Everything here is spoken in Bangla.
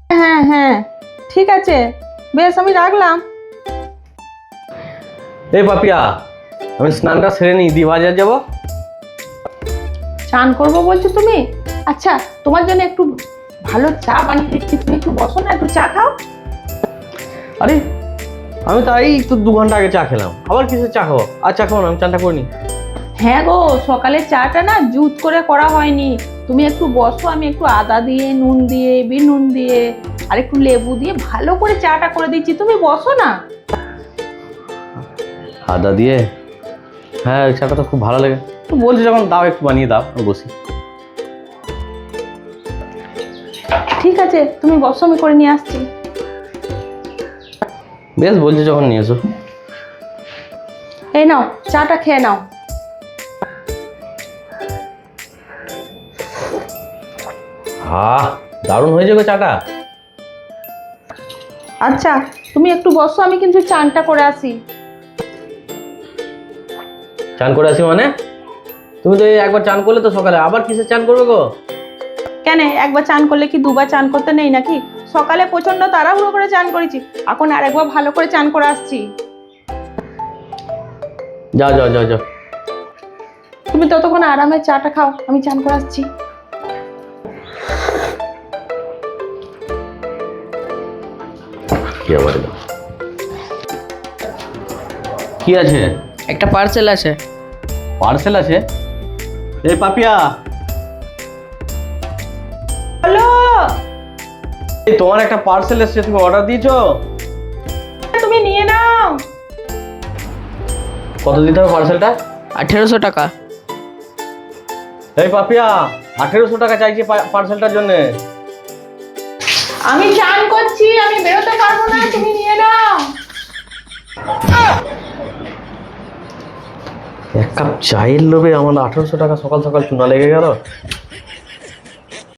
হ্যাঁ হ্যাঁ, ঠিক আছে, বেশ আমি রাখলাম। এই পাপিয়া, আমি স্নানটা সেরে নিই, দি বাজার যাবো। চান করবো বলছো তুমি? আচ্ছা, তোমার জন্য একটু ভালো চা বানিয়ে দিচ্ছি, তুমি একটু বসো না, একটু চা খাও। আরে আমি তাই তো 2 ঘন্টা আগে চা খেলাম, আবার কিসের চা খাবো? আর চা খাবো না, আমি চানটা করে নিই। হ্যাঁ গো, সকালে চাটা না জুত করে করা হয়নি। তুমি একটু বসো, আমি একটু আদা দিয়ে, নুন দিয়ে, বিট নুন দিয়ে আর একটু লেবু দিয়ে ভালো করে চাটা করে দিচ্ছি, তুমি বসো না। আদা দিয়ে? হ্যাঁ, ওই চাটা তো খুব ভালো লাগে। তো বলছি যখন দাও, একটু বানিয়ে দাও, আমি বসি। ঠিক আছে, তুমি বসো, আমি করে নিয়ে আসছি। বেশ, বলছি যখন নিয়ে এসো। এই নাও, চাটা খেয়ে নাও। দারুণ হয়ে যাবে চাটা। আচ্ছা, তুমি একটু বসো, আমি কিন্তু চানটা করে আসি। চান করে আসি মানে? তুমি তো এই একবার চান করলে তো সকালে, আবার কিসের চান করবে গো? কেন, একবার চান করলে কি দুবার চান করতে নেই নাকি? সকালে প্রচন্ড তাড়াহুড়ো করে চান করেছি, এখন আরেকবার ভালো করে চান করে আসছি। যাও যাও যাও যাও। তুমি ততক্ষণ আরামে চাটা খাও, আমি চান করে আসছি। কি আবার এলো? কি আছে? একটা পার্সেল আছে। পার্সেল আছে? এই পাপিয়া, হ্যালো, এই তোমার একটা পার্সেল এসেছে, তুমি অর্ডার দিয়েছো? তুমি নিয়ে নাও। কত দিতে হবে পার্সেলটা? 1800 টাকা। এই পাপিয়া, 1800 টাকা চাইছি পার্সেলটার জন্য। আমি চান করছি, আমি বেরোতে পারবো না, তুমি নিয়ে নাও। এক কাপ চায়ের লোভে আমার 1800 টাকা সকাল সকাল চুনা লেগে গেল।